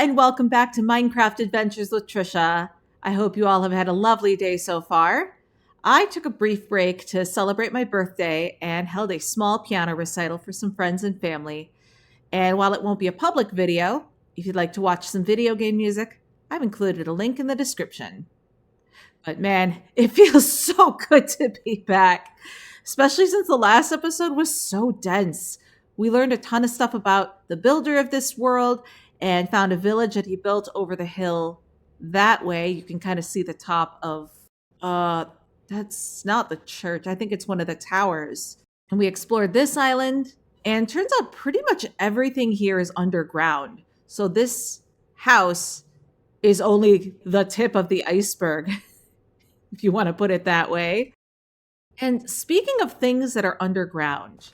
and welcome back to Minecraft Adventures with Tricia. I hope you all have had a lovely day so far. I took a brief break to celebrate my birthday and held a small piano recital for some friends and family. And while it won't be a public video, if you'd like to watch some video game music, I've included a link in the description. But man, it feels so good to be back, especially since the last episode was so dense. We learned a ton of stuff about the builder of this world and found a village that he built over the hill. That way you can kind of see the top of, that's not the church. I think it's one of the towers. And we explored this island, and turns out pretty much everything here is underground. So this house is only the tip of the iceberg, if you want to put it that way. And speaking of things that are underground,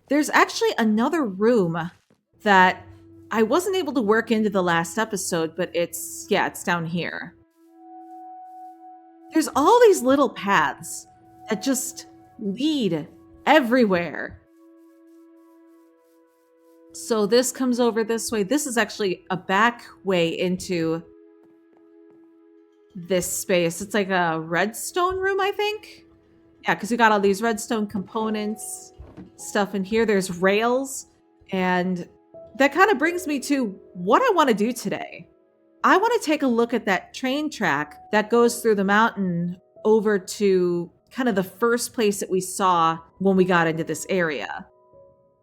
there's actually another room that I wasn't able to work into the last episode, but it's down here. There's all these little paths that just lead everywhere. So this comes over this way. This is actually a back way into this space. It's like a redstone room, I think. Yeah, because you got all these redstone components, stuff in here. There's rails, and that kind of brings me to what I want to do today. I want to take a look at that train track that goes through the mountain over to kind of the first place that we saw when we got into this area.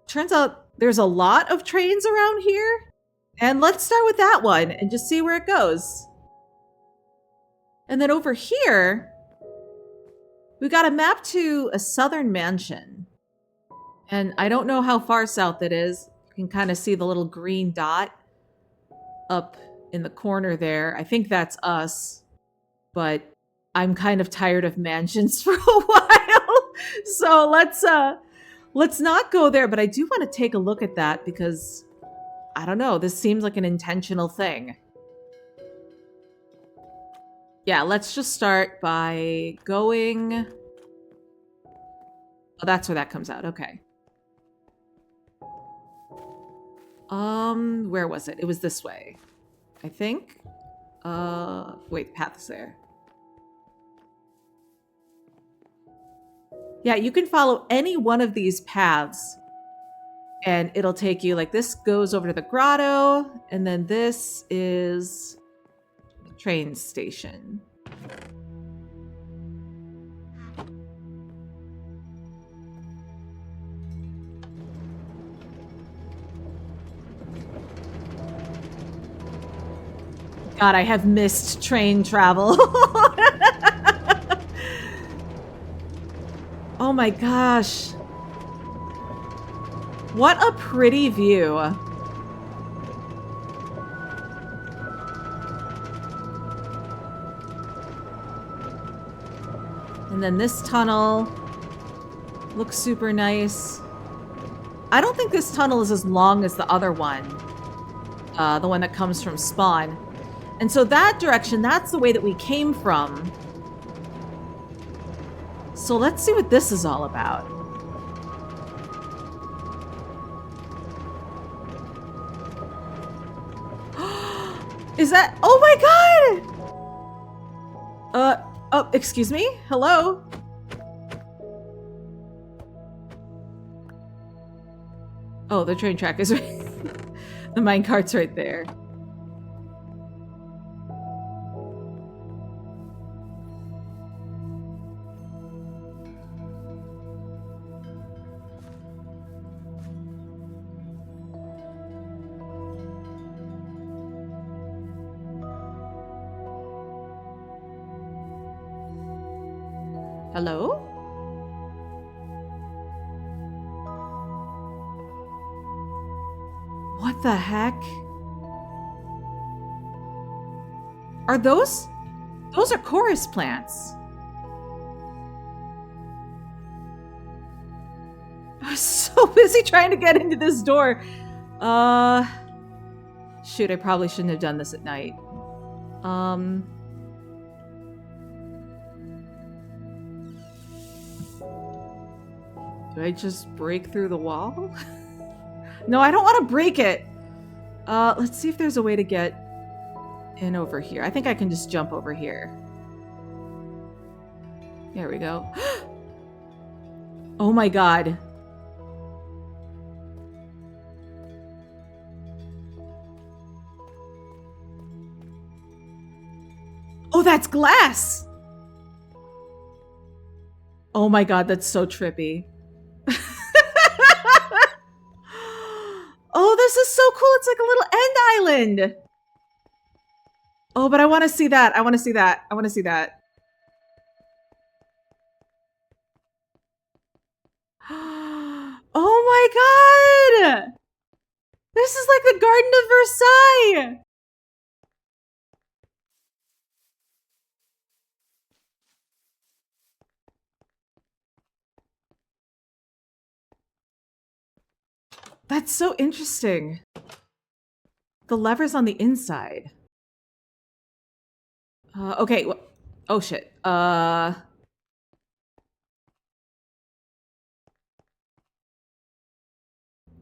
Turns out there's a lot of trains around here, and let's start with that one and just see where it goes. And then over here, we got a map to a southern mansion. And I don't know how far south it is. You can kind of see the little green dot up in the corner there. I think that's us, but I'm kind of tired of mansions for a while. So let's not go there, but I do want to take a look at that because I don't know, this seems like an intentional thing. Yeah, let's just start by going. Oh, that's where that comes out. Okay. Where was it? It was this way, I think. Wait, the path is there. Yeah, you can follow any one of these paths and it'll take you, like, this goes over to the grotto, and then this is the train station. God, I have missed train travel. Oh my gosh. What a pretty view. And then this tunnel looks super nice. I don't think this tunnel is as long as the other one. The one that comes from spawn. And so that direction, that's the way that we came from. So let's see what this is all about. Is that... Oh my god! Oh, excuse me? Hello? Oh, the train track is right... The minecart's right there. Hello? What the heck? Are those? Those are chorus plants. I was so busy trying to get into this door. Shoot, I probably shouldn't have done this at night. Do I just break through the wall? No, I don't want to break it. Let's see if there's a way to get in over here. I think I can just jump over here. There we go. Oh my god. Oh, that's glass! Oh my god, that's so trippy. Oh, this is so cool. It's like a little end island. Oh, but I want to see that. I want to see that. I want to see that. Oh my god! This is like the Garden of Versailles! That's so interesting. The lever's on the inside. Okay. Oh shit.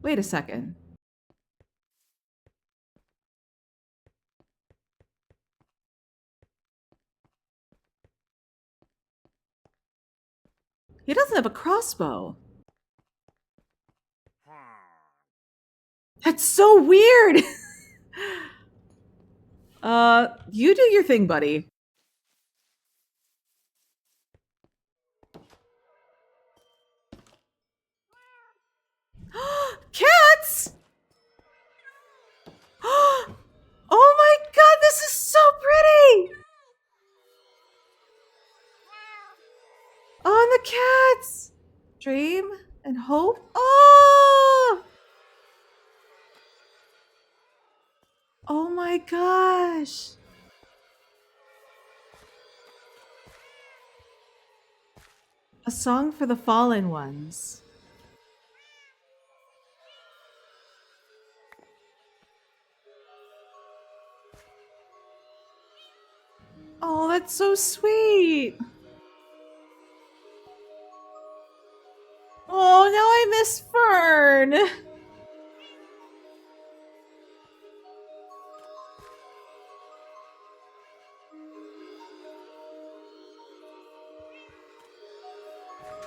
Wait a second. He doesn't have a crossbow. That's so weird. You do your thing, buddy. Cats! Oh my god, this is so pretty! Oh, and the cats! Dream and hope. Oh! Oh my gosh. A song for the fallen ones. Oh, that's so sweet. Oh, now I miss Fern.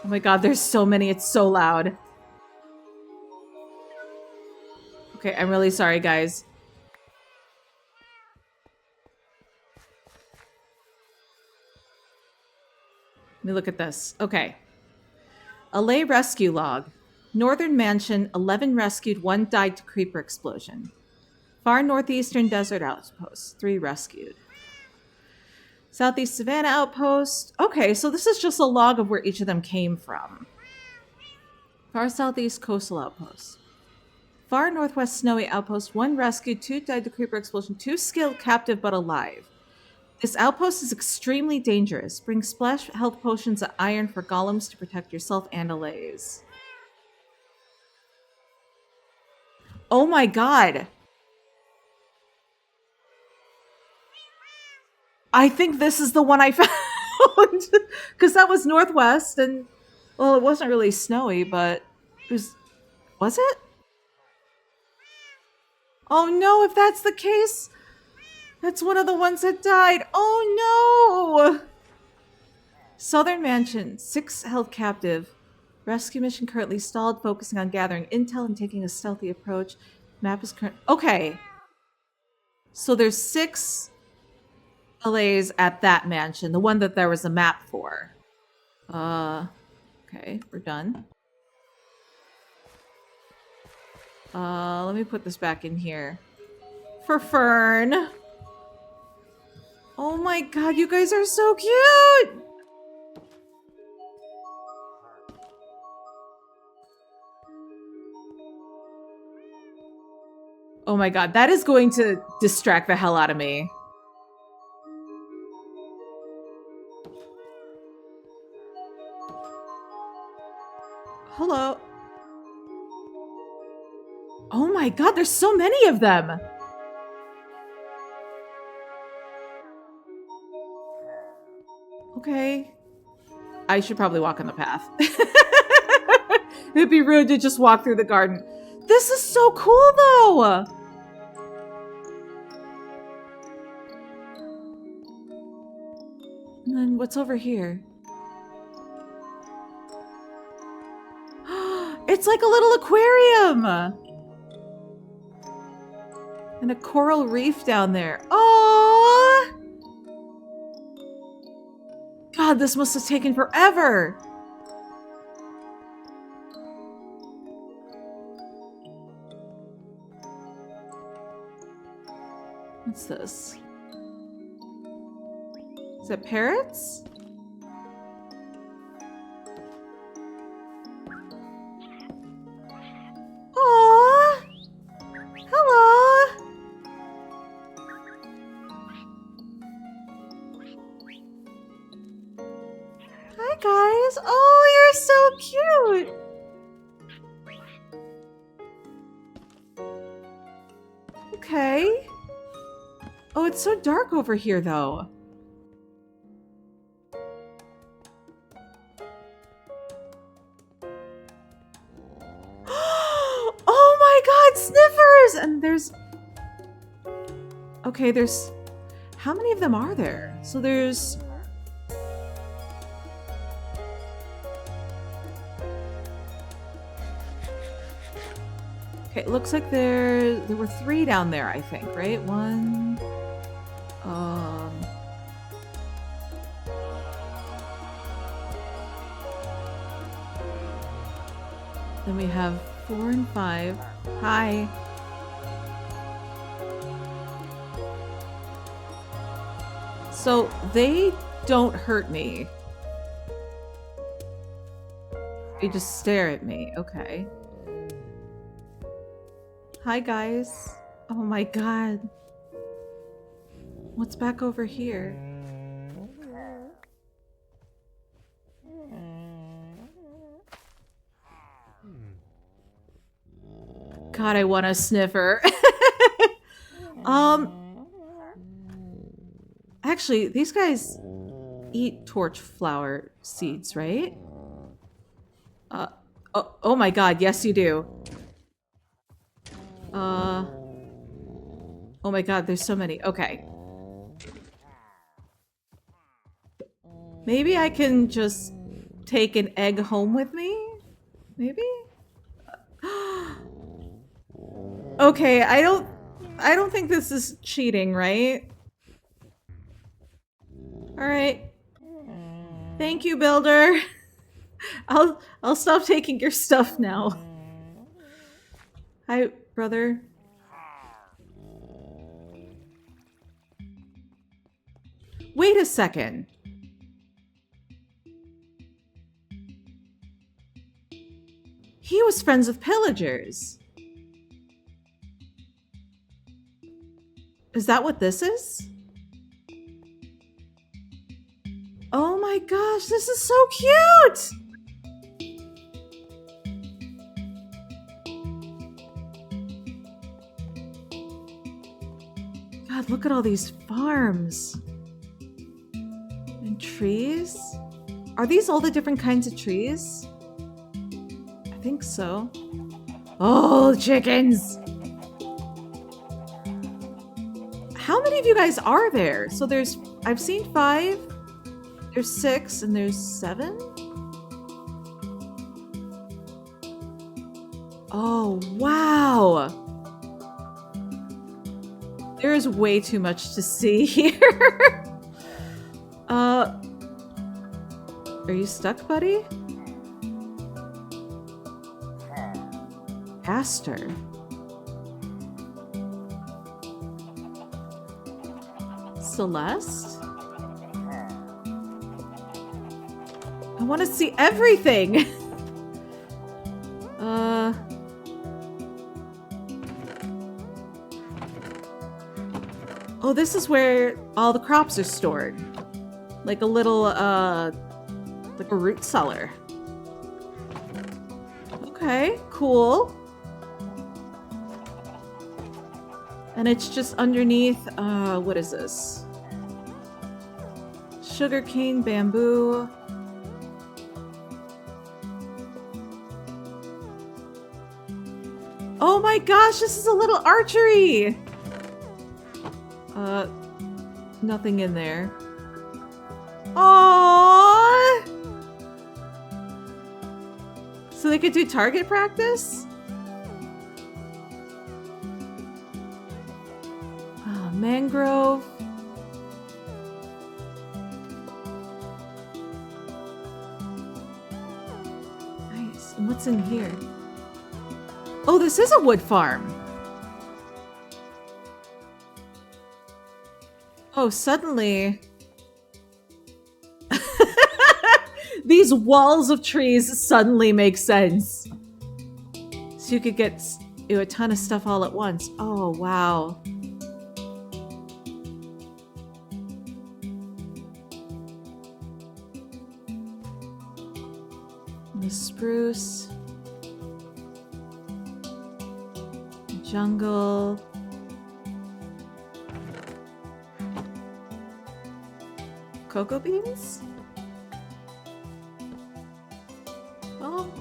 Oh my god, there's so many. It's so loud. Okay, I'm really sorry, guys. Let me look at this. Okay. Allay rescue log. Northern Mansion, 11 rescued, 1 died to creeper explosion. Far northeastern desert outpost, 3 rescued. Southeast Savannah outpost. Okay, so this is just a log of where each of them came from. Far southeast coastal outpost. Far northwest snowy outpost, 1 rescued, 2 died to creeper explosion, 2 skilled, captive but alive. This outpost is extremely dangerous. Bring splash health potions of iron for golems to protect yourself and allays. Oh my god. I think this is the one I found. Because that was northwest and, well, it wasn't really snowy, but it was... Was it? Oh no, if that's the case, that's one of the ones that died. Oh no! Southern Mansion, 6 held captive. Rescue mission currently stalled, focusing on gathering intel and taking a stealthy approach. Map is current. Okay. So there's 6 allays at that mansion, the one that there was a map for. Okay, we're done. Let me put this back in here. For Fern. Oh my god, you guys are so cute! Oh my god, that is going to distract the hell out of me. Hello. Oh my god, there's so many of them! Okay. I should probably walk on the path. It'd be rude to just walk through the garden. This is so cool, though! And then what's over here? It's like a little aquarium! And a coral reef down there. Oh! God, this must have taken forever! What's this? Is that parrots? Aww! Hello! Hi guys! Oh, you're so cute! Okay. Oh, it's so dark over here though. Oh my god, sniffers! And there's... Okay, there's... How many of them are there? So there's... Okay, it looks like there were 3 down there, I think, right? 1... Then we have 4 and 5. Hi. So they don't hurt me. They just stare at me. Okay. Hi, guys. Oh my god. What's back over here? God, I want a sniffer. Actually, these guys eat torch flower seeds, right? Oh my god, yes you do. Oh my god, there's so many. Okay. Maybe I can just take an egg home with me? Maybe? Okay, I don't think this is cheating, right? Alright. Thank you, builder. I'll stop taking your stuff now. Hi, brother. Wait a second. He was friends with pillagers. Is that what this is? Oh my gosh, this is so cute! God, look at all these farms. And trees? Are these all the different kinds of trees? I think so. Oh, chickens! How many of you guys are there? So I've seen 5, there's 6, and there's 7? Oh, wow! There is way too much to see here. Are you stuck, buddy? Aster. Celeste? I want to see everything! Oh, this is where all the crops are stored. Like a little, like a root cellar. Okay, cool. And it's just underneath, what is this? Sugarcane, bamboo. Oh my gosh, this is a little archery! Nothing in there. Aww! So they could do target practice? Oh, mangrove. Nice. And what's in here? Oh, this is a wood farm. Oh, suddenly... These walls of trees suddenly make sense. So you could get a ton of stuff all at once. Oh, wow. The spruce. Jungle. Cocoa beans? Well,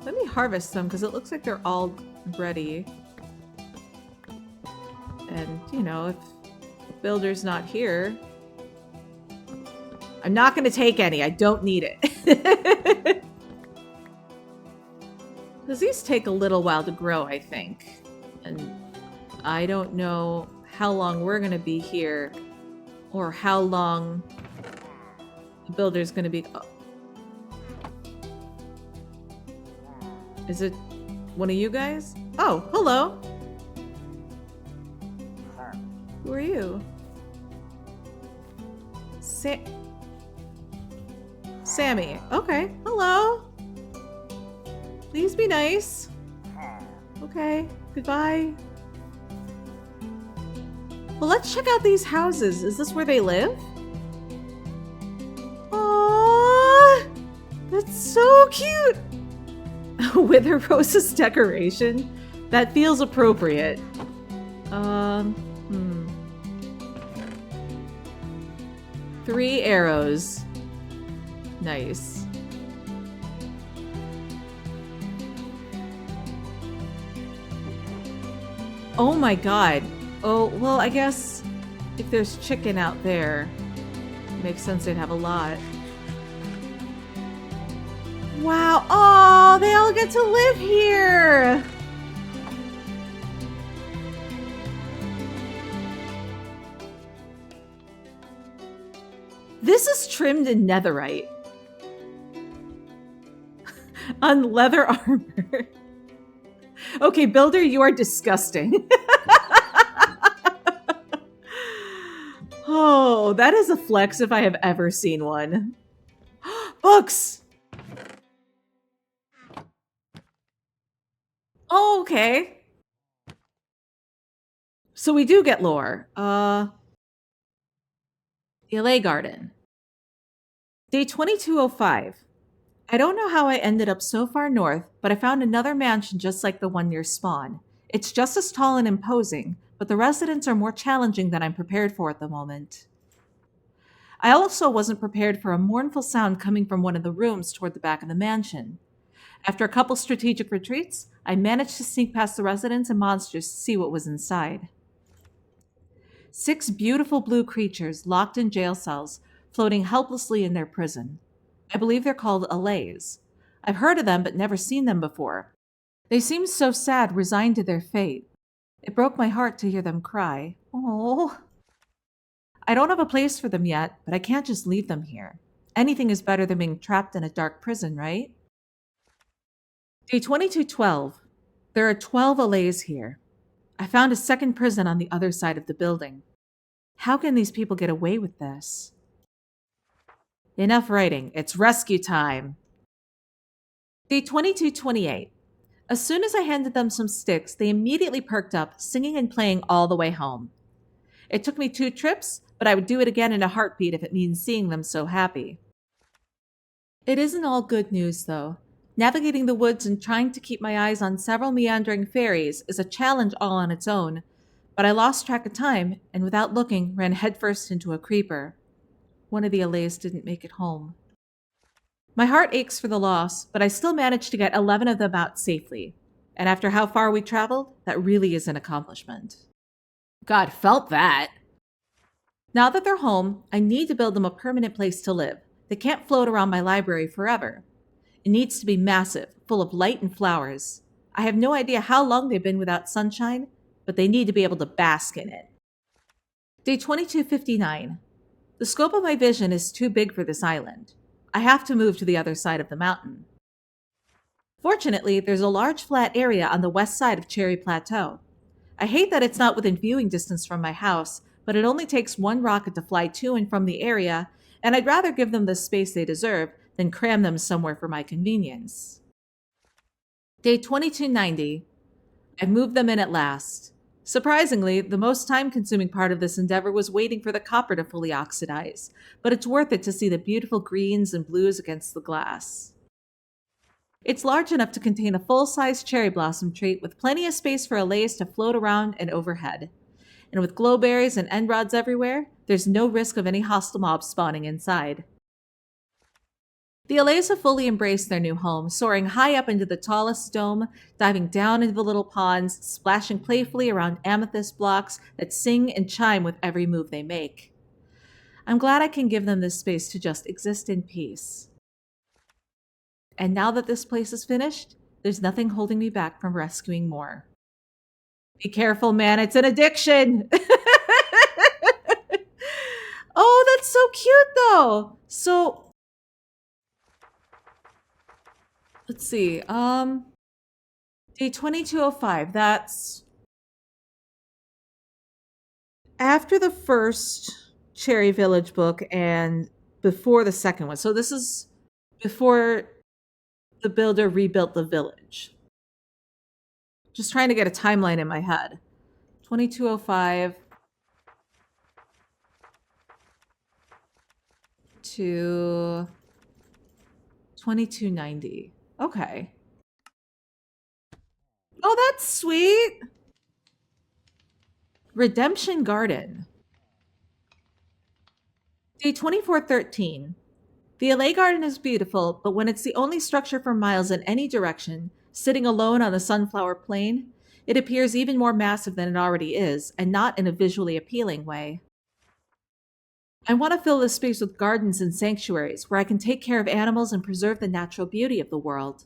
let me harvest them because it looks like they're all ready. And, you know, if Builder's not here, I'm not going to take any. I don't need it. Because these take a little while to grow, I think. And I don't know how long we're going to be here or how long the Builder's going to be... Oh. Is it one of you guys? Oh, hello. Who are you? Sammy. Okay, hello. Please be nice. Okay, goodbye. Well, let's check out these houses. Is this where they live? Aww, that's so cute. Wither Rose's decoration? That feels appropriate. 3 arrows. Nice. Oh my god. Oh, well, I guess if there's chicken out there, it makes sense they'd have a lot. Wow. Oh, they all get to live here. This is trimmed in netherite. On leather armor. Okay, Builder, you are disgusting. Oh, that is a flex if I have ever seen one. Books! Oh, okay. So we do get lore. Allay Garden. Day 2205. I don't know how I ended up so far north, but I found another mansion just like the one near spawn. It's just as tall and imposing, but the residents are more challenging than I'm prepared for at the moment. I also wasn't prepared for a mournful sound coming from one of the rooms toward the back of the mansion. After a couple strategic retreats, I managed to sneak past the residents and monsters to see what was inside. 6 beautiful blue creatures locked in jail cells, floating helplessly in their prison. I believe they're called allays. I've heard of them but never seen them before. They seemed so sad, resigned to their fate. It broke my heart to hear them cry. Oh. I don't have a place for them yet, but I can't just leave them here. Anything is better than being trapped in a dark prison, right? Day 2212. There are 12 allays here. I found a second prison on the other side of the building. How can these people get away with this? Enough writing. It's rescue time. Day 2228. As soon as I handed them some sticks, they immediately perked up, singing and playing all the way home. It took me 2 trips, but I would do it again in a heartbeat if it means seeing them so happy. It isn't all good news, though. Navigating the woods and trying to keep my eyes on several meandering fairies is a challenge all on its own, but I lost track of time and without looking ran headfirst into a creeper. One of the allays didn't make it home. My heart aches for the loss, but I still managed to get 11 of them out safely. And after how far we traveled, that really is an accomplishment. God, felt that. Now that they're home, I need to build them a permanent place to live. They can't float around my library forever. It needs to be massive, full of light and flowers. I have no idea how long they've been without sunshine, but they need to be able to bask in it. Day 2259. The scope of my vision is too big for this island. I have to move to the other side of the mountain. Fortunately, there's a large flat area on the west side of Cherry Plateau. I hate that it's not within viewing distance from my house, but it only takes one rocket to fly to and from the area, and I'd rather give them the space they deserve than cram them somewhere for my convenience. Day 2290. I've moved them in at last. Surprisingly, the most time-consuming part of this endeavor was waiting for the copper to fully oxidize, but it's worth it to see the beautiful greens and blues against the glass. It's large enough to contain a full-size cherry blossom tree with plenty of space for allays to float around and overhead. And with glowberries and end rods everywhere, there's no risk of any hostile mobs spawning inside. The allays have fully embraced their new home, soaring high up into the tallest dome, diving down into the little ponds, splashing playfully around amethyst blocks that sing and chime with every move they make. I'm glad I can give them this space to just exist in peace. And now that this place is finished, there's nothing holding me back from rescuing more. Be careful, man, it's an addiction! Oh, that's so cute, though! So, let's see, day 2205, that's after the first Cherry Village book and before the second one. So this is before the builder rebuilt the village. Just trying to get a timeline in my head. 2205 to 2290. Okay. Oh, that's sweet. Redemption Garden. Day 2413. The allay garden is beautiful, but when it's the only structure for miles in any direction, sitting alone on the sunflower plain, it appears even more massive than it already is, and not in a visually appealing way. I want to fill this space with gardens and sanctuaries where I can take care of animals and preserve the natural beauty of the world.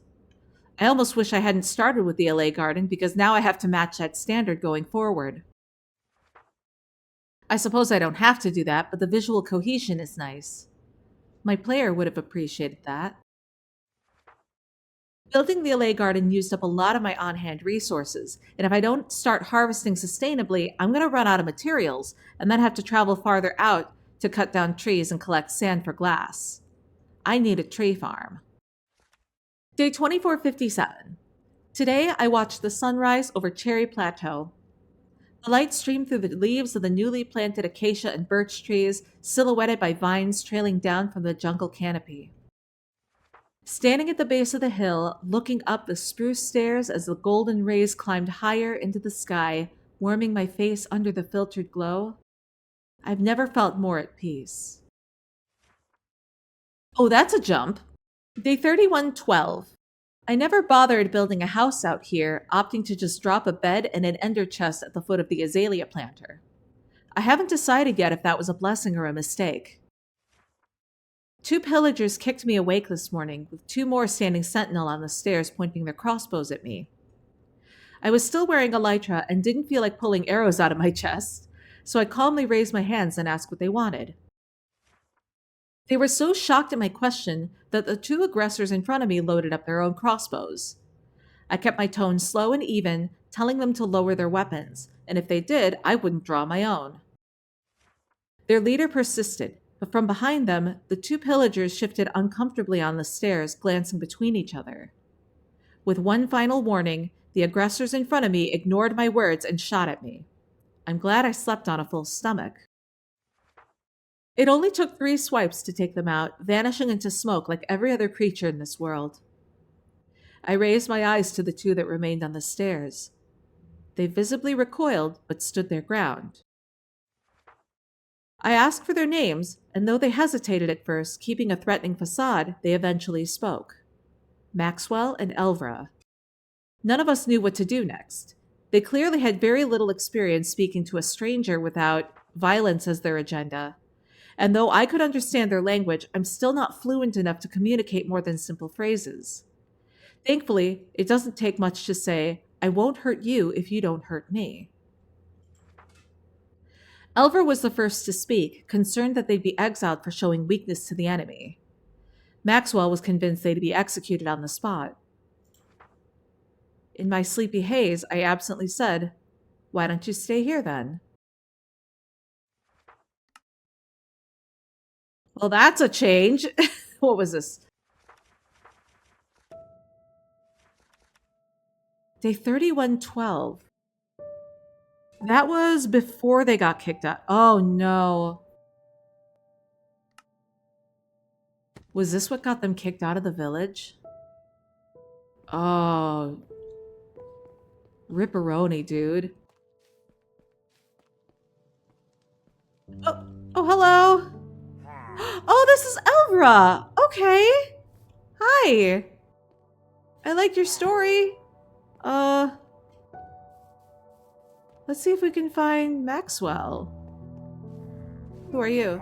I almost wish I hadn't started with the allay garden because now I have to match that standard going forward. I suppose I don't have to do that, but the visual cohesion is nice. My player would have appreciated that. Building the allay garden used up a lot of my on-hand resources, and if I don't start harvesting sustainably, I'm going to run out of materials and then have to travel farther out to cut down trees and collect sand for glass. I need a tree farm. Day 2457. Today I watched the sunrise over Cherry Plateau. The light streamed through the leaves of the newly planted acacia and birch trees, silhouetted by vines trailing down from the jungle canopy. Standing at the base of the hill, looking up the spruce stairs as the golden rays climbed higher into the sky, warming my face under the filtered glow, I've never felt more at peace. Oh, that's a jump. Day 3112. I never bothered building a house out here, opting to just drop a bed and an ender chest at the foot of the azalea planter. I haven't decided yet if that was a blessing or a mistake. 2 pillagers kicked me awake this morning, with 2 more standing sentinel on the stairs pointing their crossbows at me. I was still wearing elytra and didn't feel like pulling arrows out of my chest, so I calmly raised my hands and asked what they wanted. They were so shocked at my question that the 2 aggressors in front of me loaded up their own crossbows. I kept my tone slow and even, telling them to lower their weapons, and if they did, I wouldn't draw my own. Their leader persisted, but from behind them, the 2 pillagers shifted uncomfortably on the stairs, glancing between each other. With one final warning, the aggressors in front of me ignored my words and shot at me. I'm glad I slept on a full stomach. It only took 3 swipes to take them out, vanishing into smoke like every other creature in this world. I raised my eyes to the 2 that remained on the stairs. They visibly recoiled, but stood their ground. I asked for their names, and though they hesitated at first, keeping a threatening facade, they eventually spoke. Maxwell and Elvra. None of us knew what to do next. They clearly had very little experience speaking to a stranger without violence as their agenda. And though I could understand their language, I'm still not fluent enough to communicate more than simple phrases. Thankfully, it doesn't take much to say, I won't hurt you if you don't hurt me. Elver was the first to speak, concerned that they'd be exiled for showing weakness to the enemy. Maxwell was convinced they'd be executed on the spot. In my sleepy haze, I absently said, Why don't you stay here then? Well, that's a change. What was this? Day 3112. That was before they got kicked out. Oh no. Was this what got them kicked out of the village? Oh. Ripperoni, dude. Oh, oh, hello. Oh, this is Elvra. Okay. Hi. I liked your story. Let's see if we can find Maxwell. Who are you?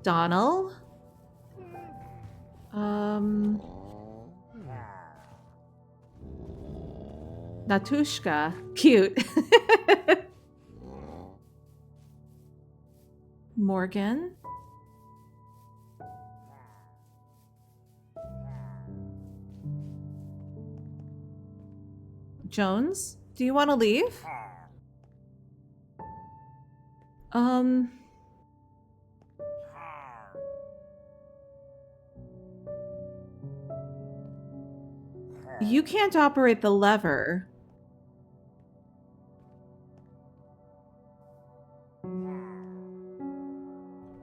Donald? Natushka. Cute. Morgan? Jones? Do you want to leave? You can't operate the lever.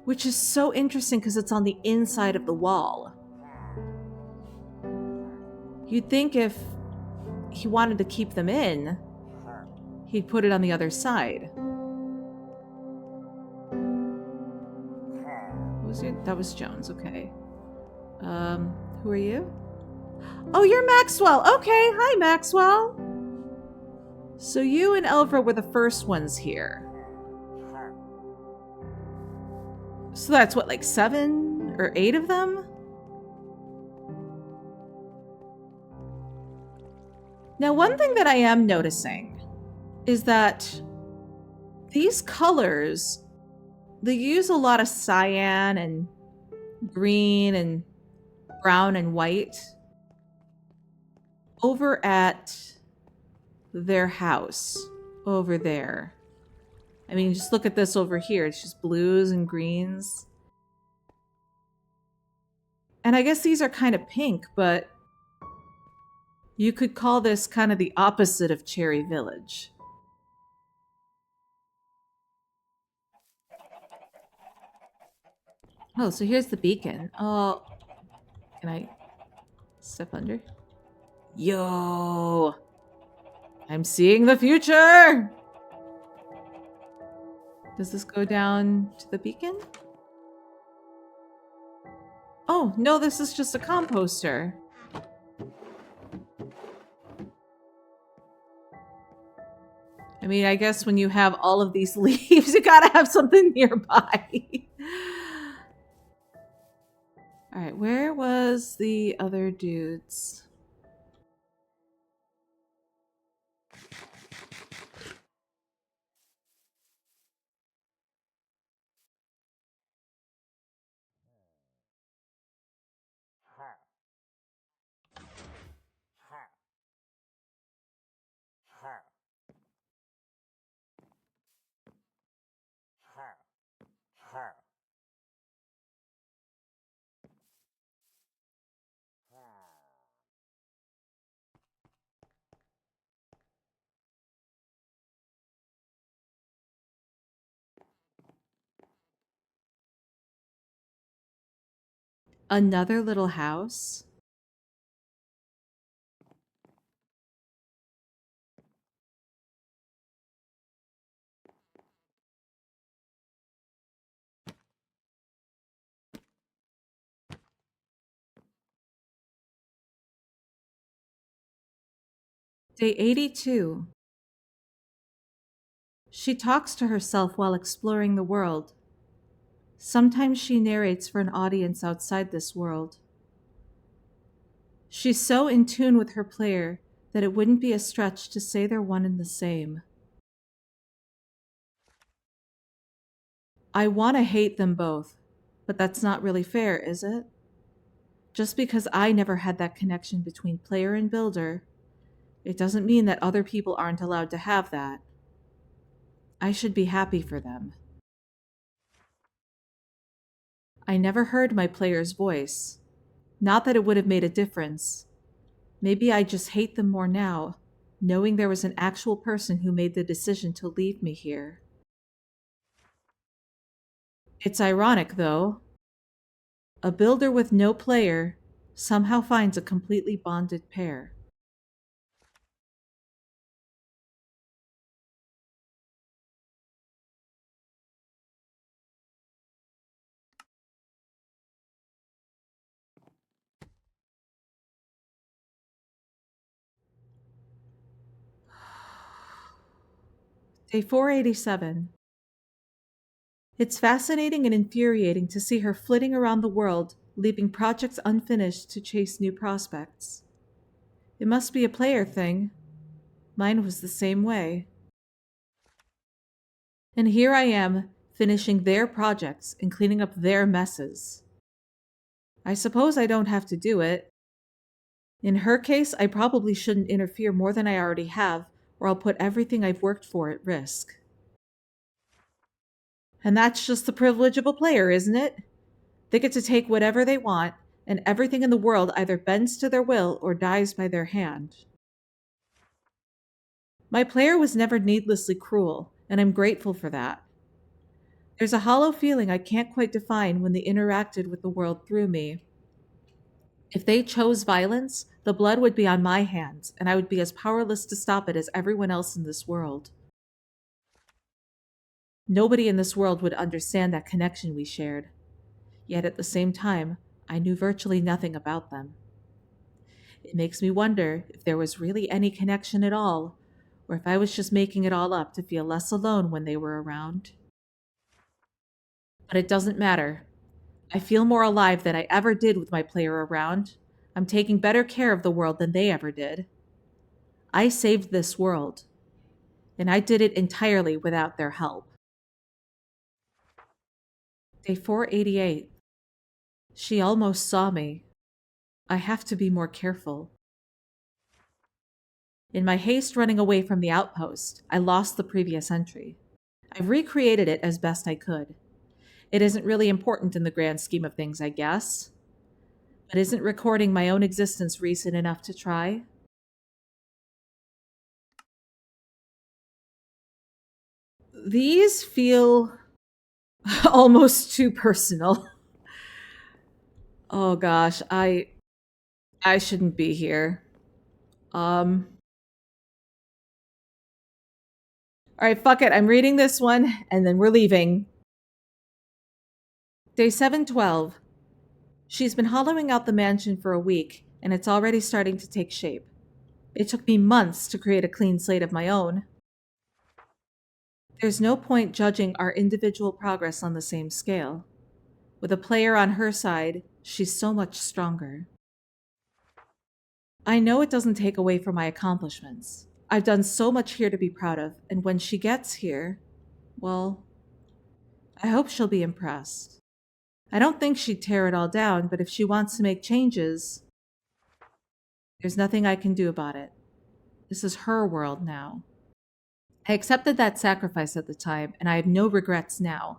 Which is so interesting because it's on the inside of the wall. You'd think if he wanted to keep them in, he'd put it on the other side. What was it? That was Jones, okay. Who are you? Oh, you're Maxwell. Okay, hi Maxwell. So you and Elvra were the first ones here. So that's what, like 7 or 8 of them? Now, one thing that I am noticing is that these colors, they use a lot of cyan and green and brown and white over at their house over there. I mean, just look at this over here. It's just blues and greens. And I guess these are kind of pink, but you could call this kind of the opposite of Cherry Village. Oh, so here's the beacon. Oh, can I step under? Yo! I'm seeing the future! Does this go down to the beacon? Oh, no, this is just a composter. I mean, I guess when you have all of these leaves, you gotta have something nearby. Alright, where was the other dudes? Another little house? Day 82. She talks to herself while exploring the world. Sometimes she narrates for an audience outside this world. She's so in tune with her player that it wouldn't be a stretch to say they're one and the same. I want to hate them both, but that's not really fair, is it? Just because I never had that connection between player and builder, it doesn't mean that other people aren't allowed to have that. I should be happy for them. I never heard my player's voice. Not that it would have made a difference. Maybe I just hate them more now, knowing there was an actual person who made the decision to leave me here. It's ironic, though. A builder with no player somehow finds a completely bonded pair. Day 487. It's fascinating and infuriating to see her flitting around the world, leaving projects unfinished to chase new prospects. It must be a player thing. Mine was the same way. And here I am, finishing their projects and cleaning up their messes. I suppose I don't have to do it. In her case, I probably shouldn't interfere more than I already have, or I'll put everything I've worked for at risk. And that's just the privilege of a player, isn't it? They get to take whatever they want, and everything in the world either bends to their will or dies by their hand. My player was never needlessly cruel, and I'm grateful for that. There's a hollow feeling I can't quite define when they interacted with the world through me. If they chose violence, the blood would be on my hands, and I would be as powerless to stop it as everyone else in this world. Nobody in this world would understand that connection we shared. Yet at the same time, I knew virtually nothing about them. It makes me wonder if there was really any connection at all, or if I was just making it all up to feel less alone when they were around. But it doesn't matter. I feel more alive than I ever did with my player around. I'm taking better care of the world than they ever did. I saved this world, and I did it entirely without their help. Day 488. She almost saw me. I have to be more careful. In my haste running away from the outpost, I lost the previous entry. I've recreated it as best I could. It isn't really important in the grand scheme of things, I guess. But isn't recording my own existence reason enough to try? These feel almost too personal. Oh gosh, I shouldn't be here. Um All right, fuck it. I'm reading this one and then we're leaving. Day 712. She's been hollowing out the mansion for a week, and it's already starting to take shape. It took me months to create a clean slate of my own. There's no point judging our individual progress on the same scale. With a player on her side, she's so much stronger. I know it doesn't take away from my accomplishments. I've done so much here to be proud of, and when she gets here, well, I hope she'll be impressed. I don't think she'd tear it all down, but if she wants to make changes, there's nothing I can do about it. This is her world now. I accepted that sacrifice at the time, and I have no regrets now.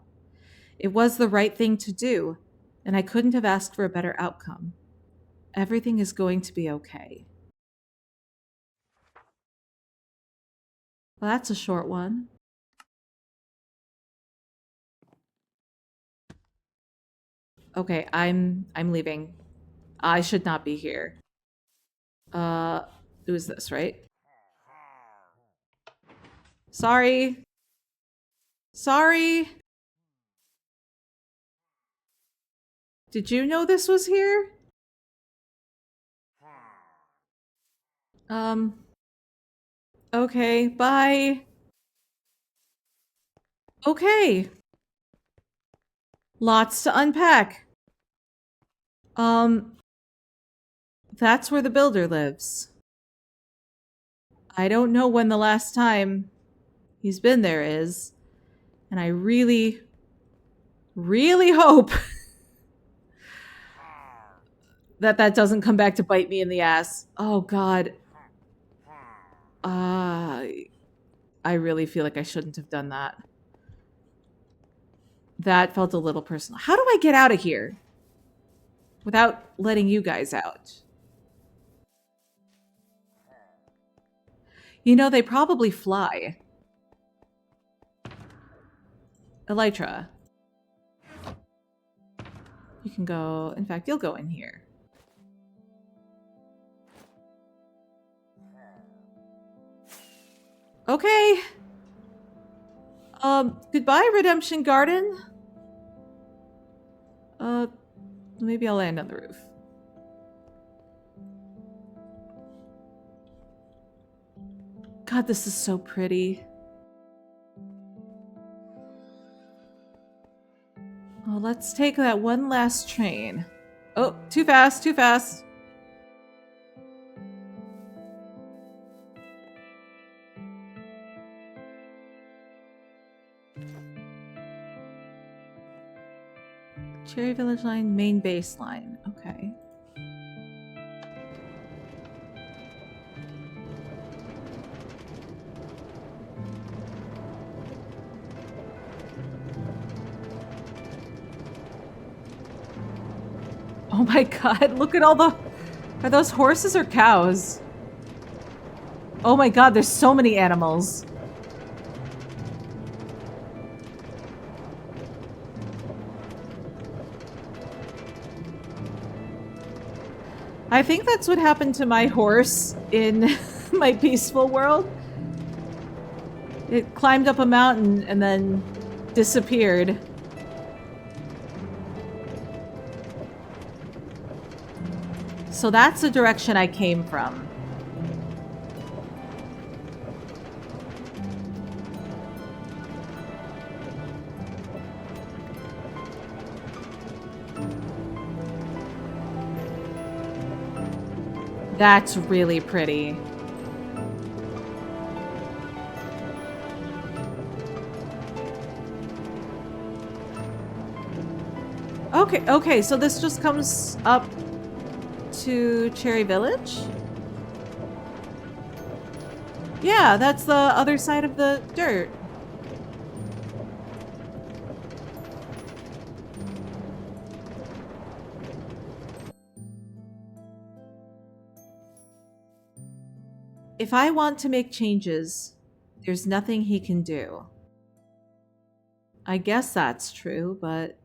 It was the right thing to do, and I couldn't have asked for a better outcome. Everything is going to be okay. Well, that's a short one. Okay, I'm leaving. I should not be here. Uh, who's this, right? Sorry. Sorry. Did you know this was here? Um, okay, bye. Okay. Lots to unpack. That's where the builder lives. I don't know when the last time he's been there is, and I really, really hope that doesn't come back to bite me in the ass. Oh, God. I really feel like I shouldn't have done that. That felt a little personal. How do I get out of here without letting you guys out? You know, they probably fly. Elytra. You can go... In fact, you'll go in here. Okay. Goodbye, Redemption Garden. Maybe I'll land on the roof. God, this is so pretty. Oh, let's take that one last train. Oh, too fast, too fast. Cherry Village line, main base line. Okay. Oh my god, look at all the... Are those horses or cows? Oh my god, there's so many animals. I think that's what happened to my horse in my peaceful world. It climbed up a mountain and then disappeared. So that's the direction I came from. That's really pretty. Okay, so this just comes up to Cherry Village? Yeah, that's the other side of the dirt. If I want to make changes, there's nothing he can do. I guess that's true, but...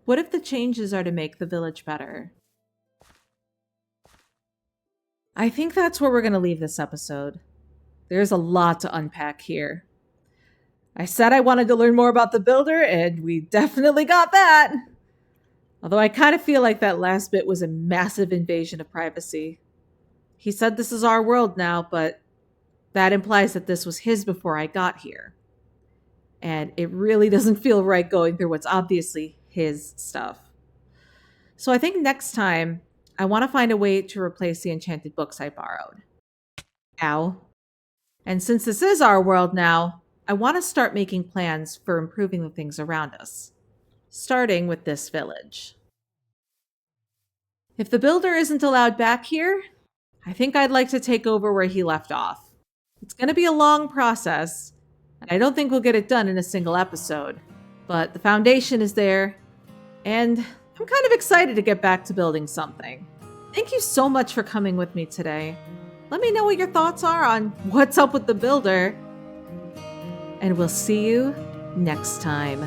What if the changes are to make the village better? I think that's where we're going to leave this episode. There's a lot to unpack here. I said I wanted to learn more about the builder, and we definitely got that! Although I kind of feel like that last bit was a massive invasion of privacy. He said this is our world now, but that implies that this was his before I got here. And it really doesn't feel right going through what's obviously his stuff. So I think next time, I want to find a way to replace the enchanted books I borrowed. Ow. And since this is our world now, I want to start making plans for improving the things around us. Starting with this village. If the builder isn't allowed back here, I think I'd like to take over where he left off. It's going to be a long process, and I don't think we'll get it done in a single episode. But the foundation is there, and I'm kind of excited to get back to building something. Thank you so much for coming with me today. Let me know what your thoughts are on what's up with the builder, and we'll see you next time.